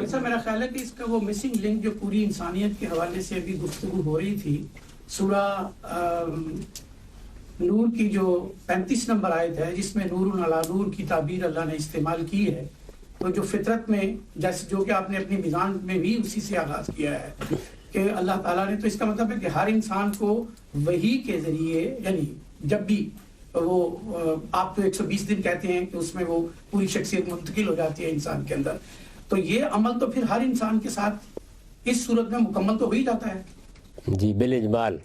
ایسا میرا خیال ہے کہ اس کا وہ مسنگ لنک جو پوری انسانیت کے حوالے سے ابھی گفتگو ہو رہی تھی، سورہ نور کی جو 35 نمبر آیت ہے جس میں نور علی نور کی تعبیر اللہ نے استعمال کی ہے، تو جو فطرت میں جیسے جو کہ آپ نے اپنی میزان میں بھی اسی سے آغاز کیا ہے کہ اللہ تعالیٰ نے، تو اس کا مطلب ہے کہ ہر انسان کو وحی کے ذریعے، یعنی جب بھی وہ آپ تو 120 دن کہتے ہیں کہ اس میں وہ پوری شخصیت منتقل ہو جاتی ہے انسان کے اندر، تو یہ عمل تو پھر ہر انسان کے ساتھ اس صورت میں مکمل تو ہو ہی جاتا ہے. جی بالاجمال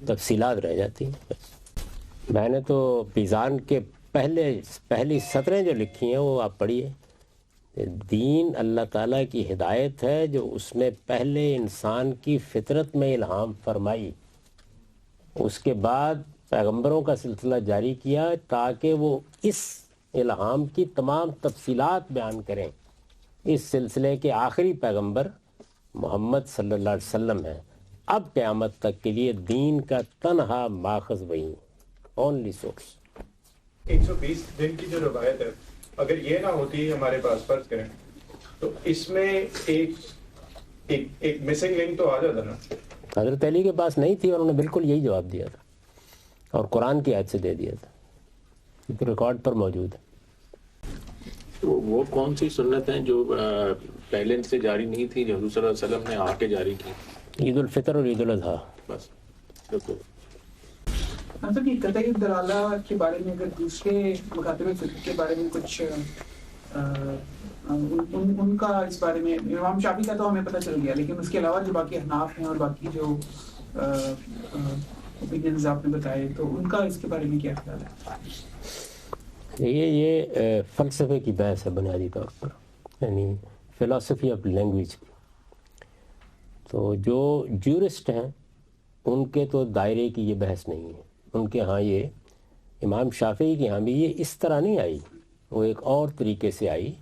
تفصیلات رہ جاتی ہیں. میں نے تو میزان کے پہلی سطریں جو لکھی ہیں وہ آپ پڑھیے. دین اللہ تعالیٰ کی ہدایت ہے جو اس نے پہلے انسان کی فطرت میں الہام فرمائی، اس کے بعد پیغمبروں کا سلسلہ جاری کیا تاکہ وہ اس الہام کی تمام تفصیلات بیان کریں. اس سلسلے کے آخری پیغمبر محمد صلی اللہ علیہ وسلم ہیں. اب قیامت تک کے لیے دین کا تنہا ماخذ وہی، اونلی سورس. 120 دن کی جو روایت ہے، اگر یہ نہ ہوتی ہمارے پاس، فرض کریں، تو اس میں ایک مسنگ لنک تو آ جاتا نا. حضرت علی کے پاس نہیں تھی اور انہوں نے بالکل یہی جواب دیا تھا اور قرآن کی آیت سے دے دیا تھا، کیونکہ ریکارڈ پر موجود ہے. تو وہ کون سی سنت ہیں جو پہلے سے جاری نہیں تھی جو حضور صلی اللہ علیہ وسلم نے آ کے جاری کی؟ عید الفطر اور عید الاضحیٰ. بس بالکل. مطلب کہ قطعی دلالہ کے بارے میں اگر دوسرے مکاتب فقہ کے بارے میں کچھ ان کا اس بارے میں، امام شافعی کا تو ہمیں پتہ چل گیا، لیکن اس کے علاوہ جو باقی احناف ہیں اور باقی جو اوپینینز آپ نے بتائے، تو ان کا اس کے بارے میں کیا خیال ہے؟ یہ فلسفے کی بحث ہے بنیادی طور پر، یعنی فلاسفی آف لینگویج. تو جو جورسٹ ہیں ان کے تو دائرے کی یہ بحث نہیں ہے. ان کے ہاں یہ امام شافعی کے ہاں بھی یہ اس طرح نہیں آئی، وہ ایک اور طریقے سے آئی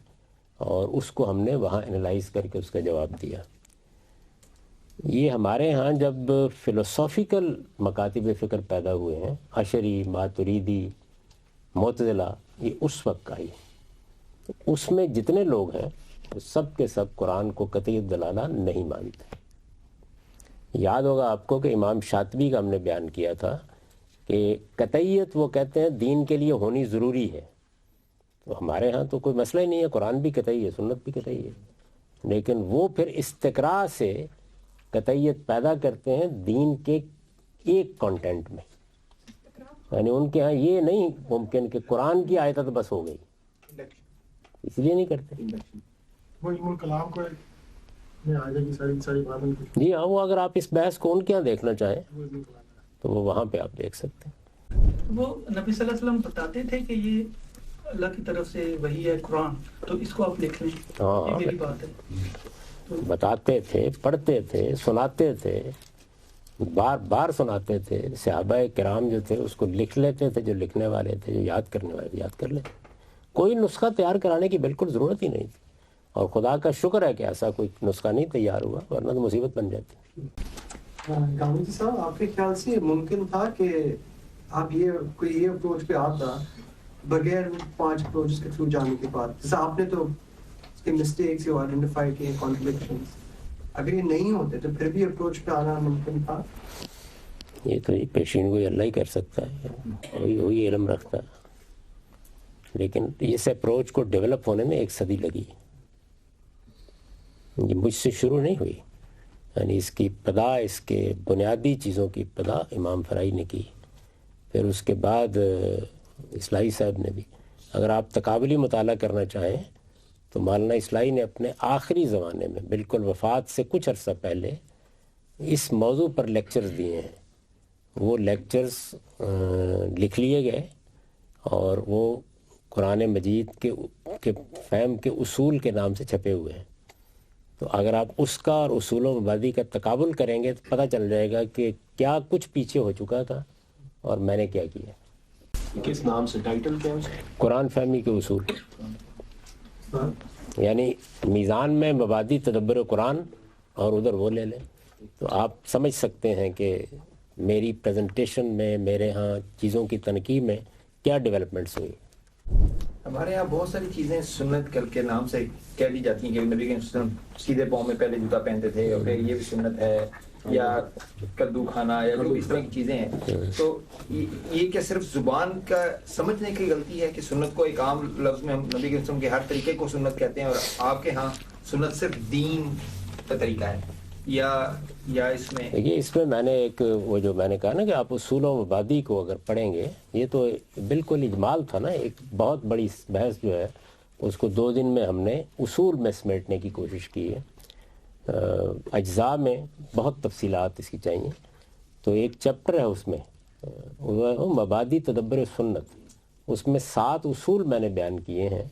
اور اس کو ہم نے وہاں انالائز کر کے اس کا جواب دیا. یہ ہمارے ہاں جب فلسافیکل مکاتب فکر پیدا ہوئے ہیں، اشعری، ماتریدی، معتزلہ، یہ اس وقت آئی. اس میں جتنے لوگ ہیں وہ سب کے سب قرآن کو قطعی دلالہ نہیں مانتے. یاد ہوگا آپ کو کہ امام شاطبی کا ہم نے بیان کیا تھا کہ قطعیت وہ کہتے ہیں دین کے لیے ہونی ضروری ہے. تو ہمارے ہاں تو کوئی مسئلہ ہی نہیں ہے، قرآن بھی قطعی ہے، سنت بھی قطعی ہے، لیکن وہ پھر استقراء سے قطعیت پیدا کرتے ہیں دین کے ایک کانٹینٹ میں. یعنی ان کے ہاں یہ نہیں ممکن کہ قرآن کی آیت تو بس ہو گئی، اس لیے نہیں کرتے. وہ علم الکلام کو آ جائے گی ساری باتیں. جی ہاں، وہ اگر آپ اس بحث کو ان کے یہاں دیکھنا چاہیں تو وہ وہاں پہ آپ دیکھ سکتے ہیں. وہ نبی صلی اللہ علیہ وسلم بتاتے تھے کہ یہ اللہ کی طرف سے وحی ہے قرآن، تو اس کو آپ لکھ لیں. ہاں، یہ میری بات ہے. بتاتے تھے، پڑھتے تھے، سناتے تھے، بار بار سناتے تھے. صحابہ کرام جو تھے اس کو لکھ لیتے تھے، جو لکھنے والے تھے، جو یاد کرنے والے یاد کر لیتے. کوئی نسخہ تیار کرانے کی بالکل ضرورت ہی نہیں تھی، اور خدا کا شکر ہے کہ ایسا کوئی نسخہ نہیں تیار ہوا، ورنہ تو مصیبت بن جاتی. گاندھی جی صاحب، آپ کے خیال سے ممکن تھا کہ آپ یہ اپروچ پہ آتا بغیر 5 اپروچز کے تھرو جانے کے بعد؟ جیسے آپ نے تو اس کے مسٹیکس آئیڈینٹیفائی کیے، کانٹرڈکشنز، اگر یہ نہیں ہوتے تو پھر بھی اپروچ پہ آنا ممکن تھا؟ یہ تو پیشین گوئی اللہ ہی کر سکتا ہے، وہی علم رکھتا ہے. لیکن اس اپروچ کو ڈیولپ ہونے میں 1 صدی لگی. یہ مجھ سے شروع نہیں ہوئی، یعنی اس کی ابتدا، اس کے بنیادی چیزوں کی ابتدا امام فرائی نے کی، پھر اس کے بعد اصلاحی صاحب نے بھی. اگر آپ تقابلی مطالعہ کرنا چاہیں تو مولانا اصلاحی نے اپنے آخری زمانے میں بالکل وفات سے کچھ عرصہ پہلے اس موضوع پر لیکچرز دیے ہیں. وہ لیکچرز لکھ لیے گئے اور وہ قرآن مجید کے فہم کے اصول کے نام سے چھپے ہوئے ہیں. تو اگر آپ اس کا اور اصول و مبادی کا تقابل کریں گے تو پتہ چل جائے گا کہ کیا کچھ پیچھے ہو چکا تھا اور میں نے کیا کیا. کس نام سے ٹائٹل کیا ہے؟ قرآن فہمی کے اصول. یعنی میزان میں مبادی تدبر قرآن اور ادھر وہ لے لیں تو آپ سمجھ سکتے ہیں کہ میری پریزنٹیشن میں، میرے ہاں چیزوں کی تنقید میں کیا ڈیولپمنٹس ہوئی. ہمارے یہاں بہت ساری چیزیں سنت کر کے نام سے کہہ دی جاتی ہیں کہ نبی کریم صلی اللہ علیہ وسلم سیدھے پاؤں میں پہلے جوتا پہنتے تھے اور پھر یہ بھی سنت ہے، یا کدو کھانا یا جو اس طرح کی چیزیں ہیں. تو یہ کیا صرف زبان کا سمجھنے کی غلطی ہے کہ سنت کو ایک عام لفظ میں ہم نبی کریم صلی اللہ علیہ وسلم کے ہر طریقے کو سنت کہتے ہیں، اور آپ کے ہاں سنت صرف دین کا طریقہ ہے، یا اس میں دیکھیے اس میں نے ایک وہ جو میں نے کہا نا کہ آپ اصول و مبادی کو اگر پڑھیں گے، یہ تو بالکل اجمال تھا نا، ایک بہت بڑی بحث جو ہے اس کو 2 دن میں ہم نے اصول میں سمیٹنے کی کوشش کی ہے. اجزاء میں بہت تفصیلات اس کی چاہیے. تو ایک چیپٹر ہے اس میں مبادی تدبر سنت، اس میں 7 اصول میں نے بیان کیے ہیں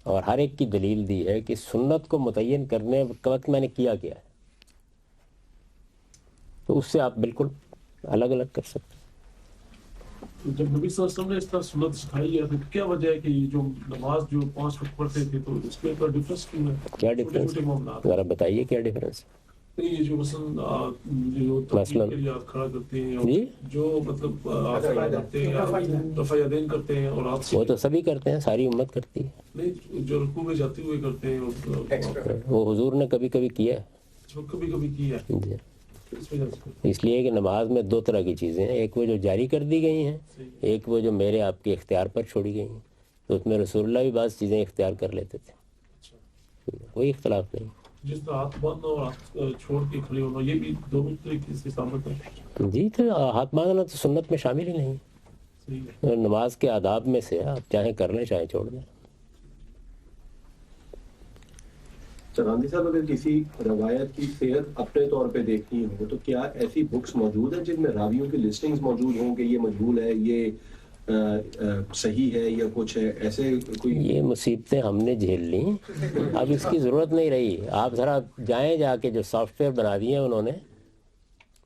اور ہر ایک کی دلیل دی ہے کہ سنت کو متعین کرنے وقت میں نے کیا ہے. تو اس سے آپ بالکل الگ الگ کر سکتے ہیں. جب نبی صلی اللہ علیہ وسلم نے اس طرح سنت سکھائی ہے تو کیا وجہ ہے کہ یہ جو نماز جو 5 وقت پڑھتے تھے تو اس میں ڈفرینس کیوں ہے؟ کیا ڈفرینس ذرا بتائیے، کیا ڈفرینس؟ یہ جو جو تقریر کے لیے آپ کھڑا کرتے ہیں، جو مطلب آپ کھڑا کرتے ہیں رفع یدین کرتے ہیں، اور آپ وہ تو سبھی کرتے ہیں، ساری امت کرتی ہے. نہیں، جو رکوع میں جاتے ہوئے کرتے ہیں وہ حضور نے کبھی کبھی کیا ہے، کبھی کبھی کیا ہے. جی. اس لیے کہ نماز میں 2 طرح کی چیزیں ہیں، ایک وہ جو جاری کر دی گئی ہیں، ایک وہ جو میرے آپ کے اختیار پر چھوڑی گئی ہیں. تو اس میں رسول اللہ بھی بعض چیزیں اختیار کر لیتے تھے، کوئی اختلاف نہیں. جس طرح ہاتھ باندھنا اور ہاتھ چھوڑ کے کھڑے ہونا، یہ بھی دونوں طریقے سے ثابت ہے. جی تو ہاتھ باندھنا تو سنت میں شامل ہی نہیں، نماز کے آداب میں سے آپ چاہیں کر لیں چاہیں چھوڑ دیں. چراندی صاحب، اگر کسی روایت کی صحت اپنے طور پہ دیکھنی ہو تو کیا ایسی بکس موجود ہیں جن میں راویوں کی لسٹنگز موجود ہوں کہ یہ مجہول ہے، یہ صحیح ہے یا کچھ ہے، ایسے کوئی؟ یہ مصیبتیں ہم نے جھیل لیں، اب اس کی ضرورت نہیں رہی. آپ ذرا جائیں جا کے جو سافٹ ویئر بنا دیے ہیں انہوں نے،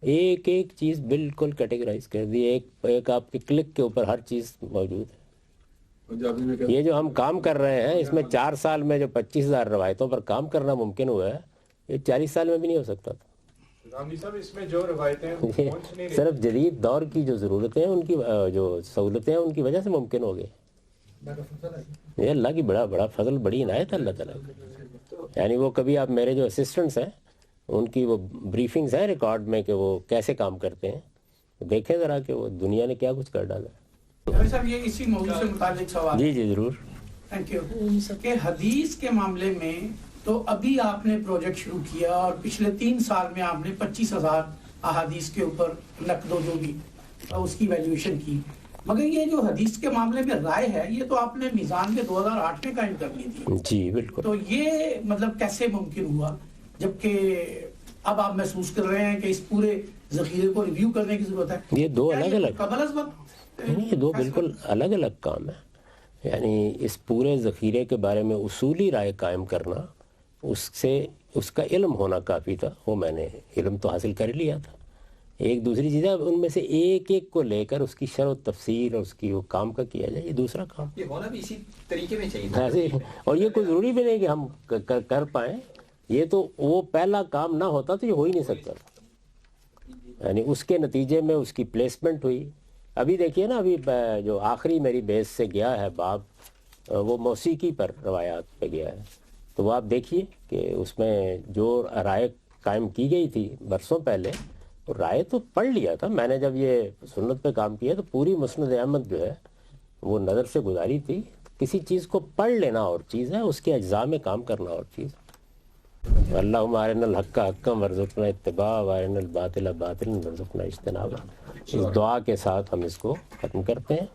ایک ایک چیز بالکل کیٹیگرائز کر دی، ایک آپ کے کلک کے اوپر ہر چیز موجود ہے. یہ جو ہم کام کر رہے ہیں اس میں 4 سال میں جو 25,000 روایتوں پر کام کرنا ممکن ہوا ہے، یہ 40 سال میں بھی نہیں ہو سکتا تھا. اس میں جو روایتیں صرف جدید دور کی جو ضرورتیں ہیں، ان کی جو سہولتیں ہیں، ان کی وجہ سے ممکن ہو گئے. یہ اللہ کی بڑا فضل، بڑی عنایت ہے اللہ تعالیٰ کی. یعنی وہ کبھی آپ میرے جو اسسٹنٹس ہیں ان کی وہ بریفنگز ہیں ریکارڈ میں کہ وہ کیسے کام کرتے ہیں، دیکھیں ذرا کہ وہ دنیا نے کیا کچھ کر ڈالا. صاحب یہ اسی موضوع سے متعلق سوال. جی ضرور. Thank you. کہ حدیث کے معاملے میں تو ابھی آپ نے پروجیکٹ شروع کیا اور پچھلے 3 سال میں آپ نے 25,000 احادیث کے اوپر نقد و جو بھی اس کی ویلیویشن کی، مگر یہ جو حدیث کے معاملے میں رائے ہے یہ تو آپ نے میزان کے 2008 میں قائم کر لی تھی. جی بالکل. تو یہ مطلب کیسے ممکن ہوا جبکہ اب آپ محسوس کر رہے ہیں کہ اس پورے ذخیرے کو ریویو کرنے کی ضرورت ہے؟ یہ 2 الگ الگ قبل از وقت یہ 2 بالکل الگ الگ کام ہیں. یعنی اس پورے ذخیرے کے بارے میں اصولی رائے قائم کرنا، اس کا علم ہونا کافی تھا. وہ میں نے علم تو حاصل کر لیا تھا. ایک دوسری چیز ہے ان میں سے ایک ایک کو لے کر اس کی شرح و تفسیر اور اس کی وہ کام کا کیا جائے، یہ دوسرا کام. یہ ہونا بھی اسی طریقے میں چاہیے. اور یہ کوئی ضروری بھی نہیں کہ ہم کر پائیں، یہ تو وہ پہلا کام نہ ہوتا تو یہ ہو ہی نہیں سکتا تھا. یعنی اس کے نتیجے میں اس کی پلیسمنٹ ہوئی. ابھی دیکھیے نا، ابھی جو آخری میری بیس سے گیا ہے باب، وہ موسیقی پر روایات پہ گیا ہے. تو وہ آپ دیکھیے کہ اس میں جو رائے قائم کی گئی تھی برسوں پہلے، رائے تو پڑھ لیا تھا میں نے. جب یہ سنت پہ کام کیا تو پوری مسند احمد جو ہے وہ نظر سے گزاری تھی. کسی چیز کو پڑھ لینا اور چیز ہے، اس کے اجزاء میں کام کرنا اور چیز. اللہم ارنا الحق حقا وارزقنا اتباعہ وارنا الباطل باطلا وارزقنا اجتنابہ. اس دعا کے ساتھ ہم اس کو ختم کرتے ہیں.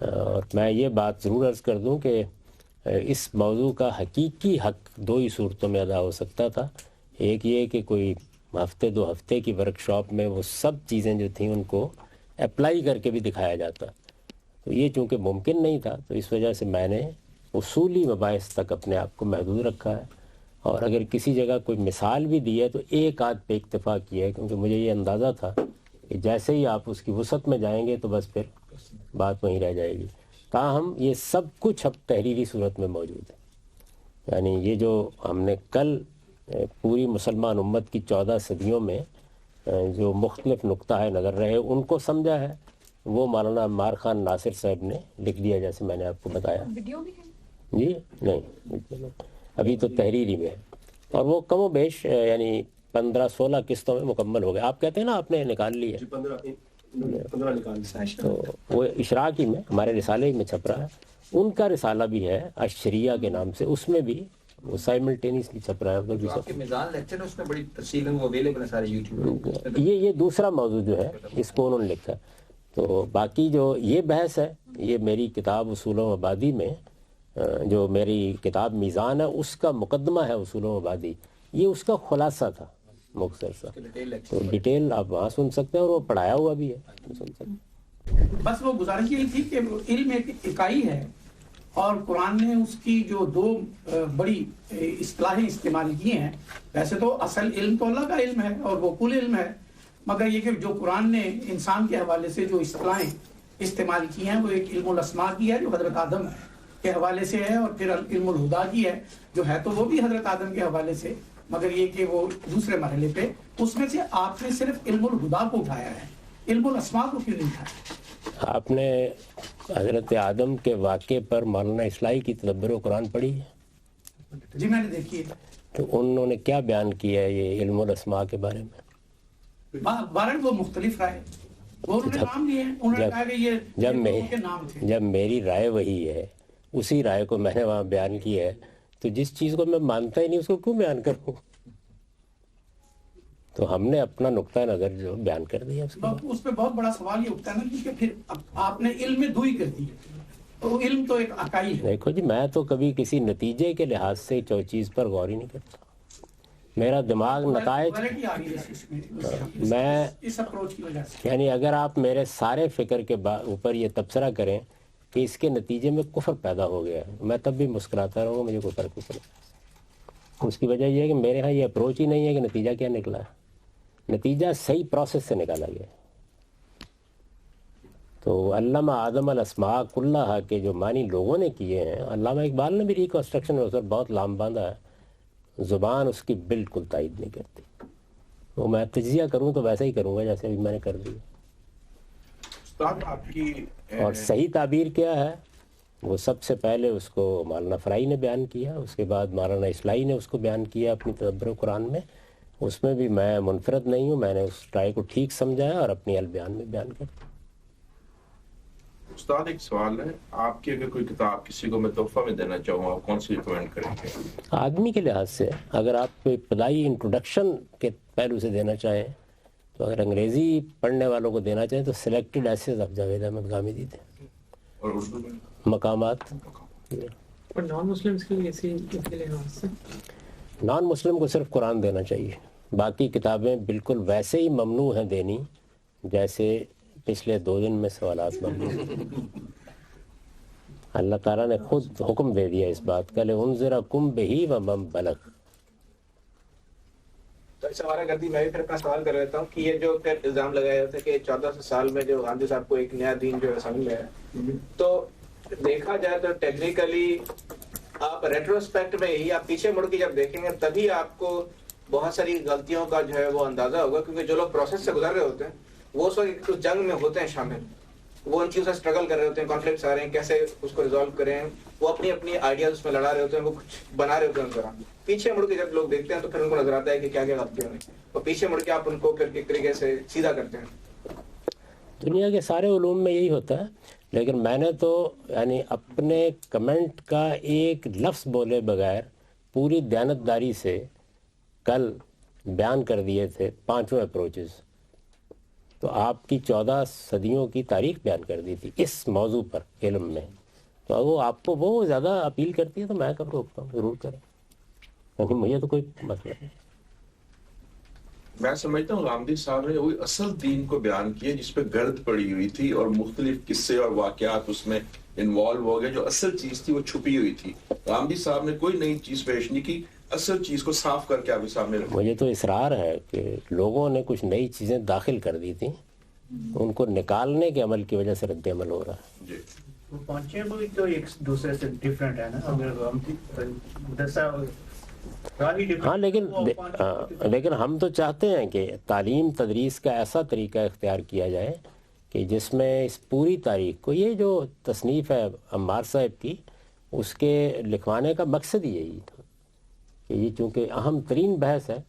اور میں یہ بات ضرور عرض کر دوں کہ اس موضوع کا حقیقی حق 2 ہی صورتوں میں ادا ہو سکتا تھا. ایک یہ کہ کوئی ہفتے 2 ہفتے کی ورکشاپ میں وہ سب چیزیں جو تھیں ان کو اپلائی کر کے بھی دکھایا جاتا. تو یہ چونکہ ممکن نہیں تھا تو اس وجہ سے میں نے اصولی مباحث تک اپنے آپ کو محدود رکھا ہے. اور اگر کسی جگہ کوئی مثال بھی دی ہے تو ایک آدھ پہ اکتفا کیا ہے، کیونکہ مجھے یہ اندازہ تھا کہ جیسے ہی آپ اس کی وسعت میں جائیں گے تو بس پھر بات وہیں رہ جائے گی. تاہم یہ سب کچھ اب تحریری صورت میں موجود ہے. یعنی یہ جو ہم نے کل پوری مسلمان امت کی 14 صدیوں میں جو مختلف نقطہ نظر رہے ان کو سمجھا ہے، وہ مولانا عمار خان ناصر صاحب نے لکھ دیا، جیسے میں نے آپ کو بتایا. جی نہیں ابھی تو تحریری میں ہے، اور وہ کم و بیش یعنی 15-16 قسطوں میں مکمل ہو گئے. آپ کہتے ہیں نا آپ نے نکال لی ہے، 15 نکال. تو وہ اشراقی میں ہمارے رسالے میں چھپ رہا ہے. ان کا رسالہ بھی ہے الشریعہ کے نام سے، اس میں بھی وہ سائملٹینیسلی چھپ رہا ہے. ادھر بھی آپ کے میزان لیکچر ہے اس میں بڑی تفصیل وہ اویلیبل ہے سارے یوٹیوب. یہ دوسرا موضوع جو ہے اس کو انہوں نے لکھا. تو باقی جو یہ بحث ہے یہ میری کتاب اصول و مبادی میں، جو میری کتاب میزان ہے اس کا مقدمہ ہے اصول و مبادی، یہ اس کا خلاصہ تھا مختصر سا. تو ڈیٹیل آپ وہاں سن سکتے ہیں، اور وہ پڑھایا ہوا بھی ہے، سن سکتے ہیں. بس وہ گزارش یہی تھی کہ علم ایک اکائی ہے، اور قرآن نے اس کی جو 2 بڑی اصطلاحیں استعمال کی ہیں. ویسے تو اصل علم تو اللہ کا علم ہے اور وہ کل علم ہے، مگر یہ کہ جو قرآن نے انسان کے حوالے سے جو اصطلاحیں استعمال کی ہیں وہ ایک علم الاسماء کی ہے جو حضرت آدم کے حوالے سے ہے، اور پھر علم الہدا کی ہے جو ہے تو وہ بھی حضرت آدم کے حوالے سے، مگر یہ کہ وہ دوسرے مرحلے پہ. اس میں سے آپ نے صرف علم الہدا کو اٹھایا ہے، علم الاسماء کو کیوں نہیں اٹھایا؟ آپ نے حضرت آدم کے واقعے پر مولانا اصلاحی کی تدبر قرآن پڑھی ہے؟ جی میں نے دیکھی ہے. تو انہوں نے کیا بیان کیا ہے یہ علم الاسماء کے بارے میں؟ بارن وہ مختلف رائے، وہ انہوں نے نام لیے ہیں، انہوں نے کہا کہ یہ لوگوں کے نام تھے. جب میری رائے وہی ہے، اسی رائے کو میں نے وہاں بیان کی ہے، تو جس چیز کو میں مانتا ہی نہیں اس کو کیوں بیان کروں؟ تو ہم نے اپنا نقطہ نظر جو بیان کر دیا. اس پہ بہت بڑا سوال یہ اٹھتا ہے نا، کیونکہ پھر آپ نے علم میں دوئی کر دی ہے، تو علم تو ایک اکائی ہے. دیکھو جی، میں تو کبھی کسی نتیجے کے لحاظ سے چیز پر غور ہی نہیں کرتا. میرا دماغ نتائج میں اس اپروچ کی وجہ سے، یعنی اگر آپ میرے سارے فکر کے اوپر یہ تبصرہ کریں کہ اس کے نتیجے میں کفر پیدا ہو گیا ہے، میں تب بھی مسکراتا رہوں گا، مجھے کوئی فرق نہیں پڑے. اس کی وجہ یہ ہے کہ میرے ہاں یہ اپروچ ہی نہیں ہے کہ نتیجہ کیا نکلا ہے. نتیجہ صحیح پروسیس سے نکالا گیا. تو علامہ آدم الاسماء کلھا کے جو معنی لوگوں نے کیے ہیں، علامہ اقبال نے بھی ریکنسٹرکشن میں اس پر بہت لام باندھا ہے، زبان اس کی بالکل تائید نہیں کرتی. وہ میں تجزیہ کروں تو ویسا ہی کروں گا جیسے ابھی میں نے کر دیا. اور صحیح تعبیر کیا ہے وہ سب سے پہلے اس کو مولانا فرائی نے بیان کیا، اس کے بعد مولانا اصلاحی نے اس کو بیان کیا اپنی تدبر قرآن میں. اس میں بھی میں منفرد نہیں ہوں، میں نے اس رائے کو ٹھیک سمجھا ہے اور اپنی البیان میں بیان کر دیا. استاد ایک سوال ہے، آپ کی اگر کوئی کتاب کسی کو میں تحفہ میں دینا چاہوں آپ کون سی ریکمینڈ کریں گے؟ آدمی کے لحاظ سے اگر آپ کو ابتدائی انٹروڈکشن کے پہلو سے دینا چاہیں، تو اگر انگریزی پڑھنے والوں کو دینا چاہیں تو selected essays of Javed Ahmad Ghamidi دیں. اور اردو میں مقامات. اور نان مسلمس کی ایسی کے لحاظ سے نان مسلم کو صرف قرآن دینا چاہیے، باقی کتابیں بالکل ویسے ہی ممنوع ہیں دینی جیسے پچھلے 2 دن میں سوالات ممنوع. اللہ تعالیٰ نے خود حکم دے دیا اس بات کا، لِأُنذِرَكُمْ بِهِ وَمَنْ بَلَغَ. تو اس حوالے کر دی میں بھی پھر اپنا سوال کر لیتا ہوں کہ یہ جو پھر الزام لگایا جاتا ہے کہ 1400 سال میں جو گاندھی صاحب کو ایک نیا دین جو ہے سمجھ میں ہے، تو دیکھا جائے تو ٹیکنیکلی آپ ریٹروسپیکٹ میں ہی آپ پیچھے مڑ کے جب دیکھیں گے تبھی آپ کو بہت ساری غلطیوں کا جو ہے وہ اندازہ ہوگا، کیونکہ جو لوگ پروسیس سے گزر رہے ہوتے ہیں وہ اس وقت اس جنگ میں ہوتے ہیں شامل، وہ ان چیزوں سے اسٹرگل کر رہے ہوتے ہیں، کانفلکٹس آ رہے ہیں کیسے اس کو ریزالو کریں، وہ اپنی اپنی آئیڈیاز اس میں لڑا رہے ہوتے ہیں، وہ کچھ بنا رہے ہوتے ہیں اس دوران. پیچھے مڑ کے جب لوگ دیکھتے ہیں تو پھر ان کو نظر آتا ہے کہ کیا کیا غلطیاں ہیں، اور پیچھے مڑ کے آپ ان کو پھر ایک طریقے سے سیدھا کرتے ہیں. دنیا کے سارے علوم میں یہی ہوتا ہے، لیکن میں نے تو یعنی اپنے کمنٹ کا ایک لفظ بولے بغیر پوری دیانتداری سے کل بیان کر دیے تھے 5 اپروچز. تو آپ کی 14 صدیوں کی تاریخ بیان کر دی تھی اس موضوع پر علم میں. تو وہ آپ کو وہ زیادہ اپیل کرتی ہے تو میں کب روکتا ہوں، ضرور کریں، کیونکہ مجھے تو کوئی مسئلہ نہیں. میں سمجھتا ہوں غامدی صاحب نے وہی اصل دین کو بیان کیا جس پہ گرد پڑی ہوئی تھی اور مختلف قصے اور واقعات اس میں انوالو ہو گئے. جو اصل چیز تھی وہ چھپی ہوئی تھی. غامدی صاحب نے کوئی نئی چیز پیش نہیں کی، اصل چیز کو صاف کر کے آپ کے سامنے رکھا. مجھے تو اصرار ہے کہ لوگوں نے کچھ نئی چیزیں داخل کر دی تھیں، ان کو نکالنے کے عمل کی وجہ سے رد عمل ہو رہا ہے. جی وہ پانچیں بھی تو ایک دوسرے سے ڈیفرنٹ ہے نا. ہاں لیکن ہم تو چاہتے ہیں کہ تعلیم تدریس کا ایسا طریقہ اختیار کیا جائے کہ جس میں اس پوری تاریخ کو، یہ جو تصنیف ہے عمار صاحب کی، اس کے لکھوانے کا مقصد ہی یہی تھا کہ یہ چونکہ اہم ترین بحث ہے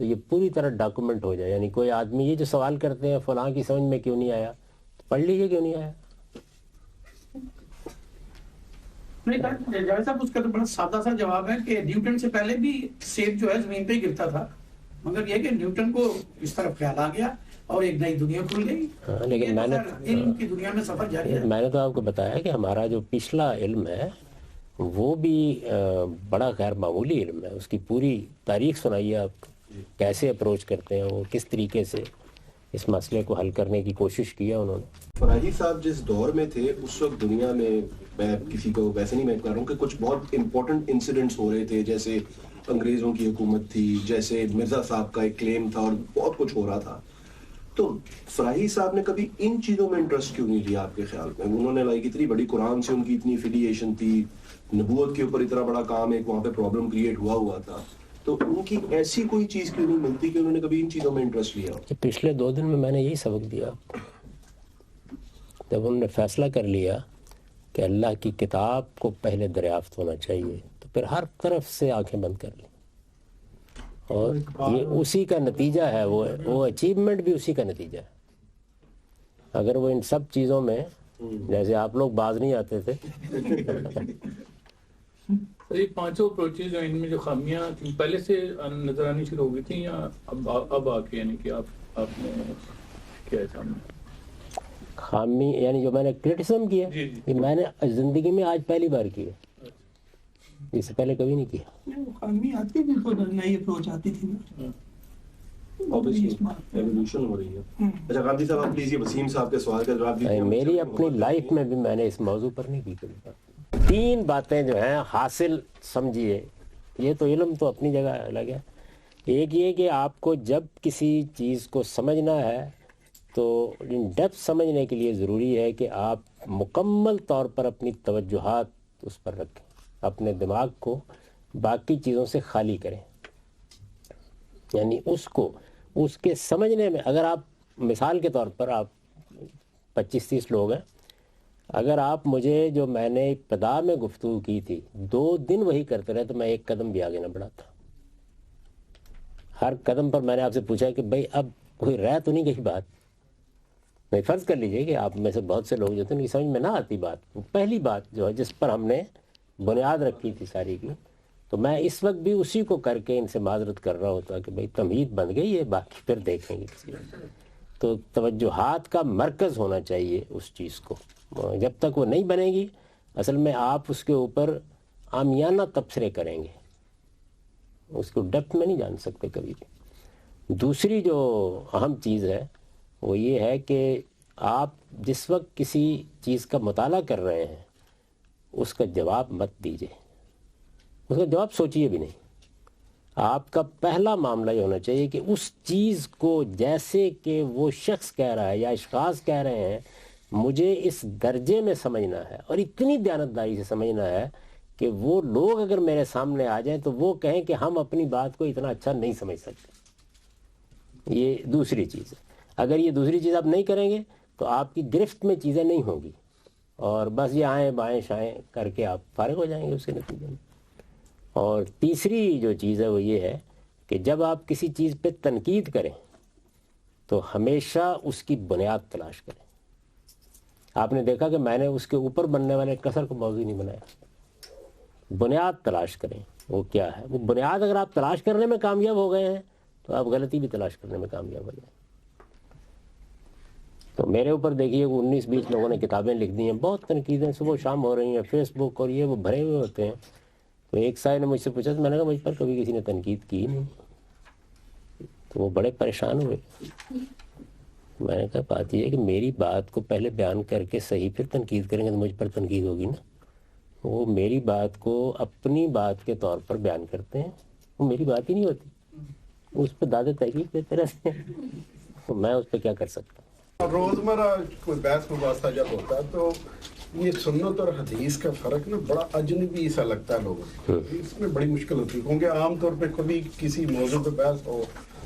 تو یہ پوری طرح ڈاکومنٹ ہو جائے. یعنی کوئی آدمی یہ جو سوال کرتے ہیں فلاں کی سمجھ میں کیوں نہیں آیا, تو پڑھ لیجیے کیوں نہیں آیا. جاوید صاحب اس کا تو بڑا سادہ سا جواب ہے کہ نیوٹن سے پہلے بھی سیب جو ہے زمین پہ ہی گرتا تھا, مگر یہ کہ نیوٹن کو اس طرف خیال آ گیا اور ایک نئی دنیا کھل گئی. لیکن میں نے علم کی دنیا میں سفر جاری ہے. میں نے تو آپ کو بتایا کہ ہمارا جو پچھلا علم ہے وہ بھی بڑا غیر معمولی علم ہے. اس کی پوری تاریخ سنائیے آپ, کیسے اپروچ کرتے ہیں وہ, کس طریقے سے اس مسئلے کو حل کرنے کی کوشش کیا انہوں نے. فراہی صاحب جس دور میں تھے اس وقت دنیا میں کسی کو ویسے نہیں میں کہہ رہا ہوں کہ کچھ بہت امپورٹنٹ انسیڈنٹس ہو رہے تھے, جیسے انگریزوں کی حکومت تھی, جیسے مرزا صاحب کا ایک کلیم تھا اور بہت کچھ ہو رہا تھا. تو فراہی صاحب نے کبھی ان چیزوں میں انٹرسٹ کیوں نہیں لیا آپ کے خیال میں؟ انہوں نے لائک اتنی بڑی قرآن سے ان کی اتنی افیلیشن تھی, نبوت کے اوپر اتنا بڑا کام ایک وہاں پہ پرابلم کریٹ ہوا تھا, تو ان کی ایسی کوئی چیز کیوں نہیں ملتی کہ انہوں نے کبھی ان چیزوں میں انٹرسٹ لیا؟ پچھلے 2 دن میں نے یہی سبق دیا. جب انہوں نے فیصلہ کر لیا کہ اللہ کی کتاب کو پہلے دریافت ہونا چاہیے تو پھر ہر طرف سے آنکھیں بند کر لیں, اور یہ اسی کا نتیجہ ہے, وہ اچیومنٹ بھی اسی کا نتیجہ ہے. اگر وہ ان سب چیزوں میں جیسے آپ لوگ باز نہیں آتے تھے. یہ 5 اپروچز جو ان میں جو خامیاں پہلے سے نظر آنی شروع ہو گئی تھیں یا اب آ کے, یعنی کہ آپ نے کیا ہے سامنے خامی, یعنی جو میں نے کرٹیسم کیا یہ میں نے زندگی میں آج پہلی بار کیا, اس سے پہلے کبھی نہیں کیا. خامی آتی تھی تو نئی اپروچ آتی تھی نا, ایوولوشن ہو رہی ہے. اچھا غامدی صاحب آپ پلیز یہ وسیم صاحب کے سوال کا جواب دیجیے. میری اپنی لائف میں بھی میں نے اس موضوع پر نہیں کی کبھی. 3 باتیں جو ہیں حاصل سمجھیے, یہ تو علم تو اپنی جگہ الگ ہے. ایک یہ کہ آپ کو جب کسی چیز کو سمجھنا ہے تو ان ڈیپتھ سمجھنے کے لیے ضروری ہے کہ آپ مکمل طور پر اپنی توجہات اس پر رکھیں, اپنے دماغ کو باقی چیزوں سے خالی کریں. یعنی اس کے سمجھنے میں, اگر آپ مثال کے طور پر آپ 25-30 لوگ ہیں, اگر آپ مجھے جو میں نے ابتدا میں گفتگو کی تھی 2 دن وہی کرتے رہے تو میں 1 قدم بھی آگے نہ بڑھاتا. ہر قدم پر میں نے آپ سے پوچھا کہ بھئی اب کوئی رہ تو نہیں گئی بات. میں فرض کر لیجئے کہ آپ میں سے بہت سے لوگ جو تھے ان کی سمجھ میں نہ آتی بات. پہلی بات جو ہے جس پر ہم نے بنیاد رکھی تھی ساری کی, تو میں اس وقت بھی اسی کو کر کے ان سے معذرت کر رہا ہوتا کہ بھئی تمہید بن گئی ہے, باقی پھر دیکھیں گے کسی وقت. تو توجہات کا مرکز ہونا چاہیے اس چیز کو. جب تک وہ نہیں بنے گی اصل میں آپ اس کے اوپر عامیانہ تبصرے کریں گے, اس کو ڈیپتھ میں نہیں جان سکتے کبھی بھی. دوسری جو اہم چیز ہے وہ یہ ہے کہ آپ جس وقت کسی چیز کا مطالعہ کر رہے ہیں اس کا جواب مت دیجیے, اس کا جواب سوچیے بھی نہیں. آپ کا پہلا معاملہ یہ ہونا چاہیے کہ اس چیز کو جیسے کہ وہ شخص کہہ رہا ہے یا اشخاص کہہ رہے ہیں مجھے اس درجے میں سمجھنا ہے اور اتنی دیانتداری سے سمجھنا ہے کہ وہ لوگ اگر میرے سامنے آ جائیں تو وہ کہیں کہ ہم اپنی بات کو اتنا اچھا نہیں سمجھ سکتے. یہ دوسری چیز ہے. اگر یہ دوسری چیز آپ نہیں کریں گے تو آپ کی گرفت میں چیزیں نہیں ہوں گی اور بس یہ آئیں بائیں شائیں کر کے آپ فارغ ہو جائیں گے اس کے نتیجے میں. اور تیسری جو چیز ہے وہ یہ ہے کہ جب آپ کسی چیز پہ تنقید کریں تو ہمیشہ اس کی بنیاد تلاش کریں. آپ نے دیکھا کہ میں نے اس کے اوپر بننے والے کسر کو موضوع نہیں بنایا. بنیاد تلاش کریں وہ کیا ہے. وہ بنیاد اگر آپ تلاش کرنے میں کامیاب ہو گئے ہیں تو آپ غلطی بھی تلاش کرنے میں کامیاب ہو جائیں. تو میرے اوپر دیکھیے وہ 19-20 لوگوں نے کتابیں لکھ دی ہیں, بہت تنقیدیں صبح و شام ہو رہی ہیں, فیس بک اور یہ وہ بھرے ہوئے ہوتے ہیں. تو ایک صاحب نے مجھ سے پوچھا تو میں نے کہا مجھ پر کبھی کسی نے تنقید کی نہیں. تو وہ بڑے پریشان ہوئے. میں نے کہا بات یہ ہے کہ میری بات کو پہلے بیان کر کے صحیح پھر تنقید کریں گے تو مجھ پر تنقید ہوگی نا. وہ میری بات کو اپنی بات کے طور پر بیان کرتے ہیں, وہ میری بات ہی نہیں ہوتی, اس پہ داد تحقیق دیتے رہتے ہیں. تو میں اس پہ کیا کر سکتا ہوں. روزمرہ کوئی بحث مباحثہ جب ہوتا ہے تو یہ سنت اور حدیث کا فرق نا بڑا اجنبی سا لگتا ہے لوگوں کو. اس میں بڑی مشکل ہوتی ہے کیونکہ عام طور پہ کبھی کسی موضوع پہ بحث ہو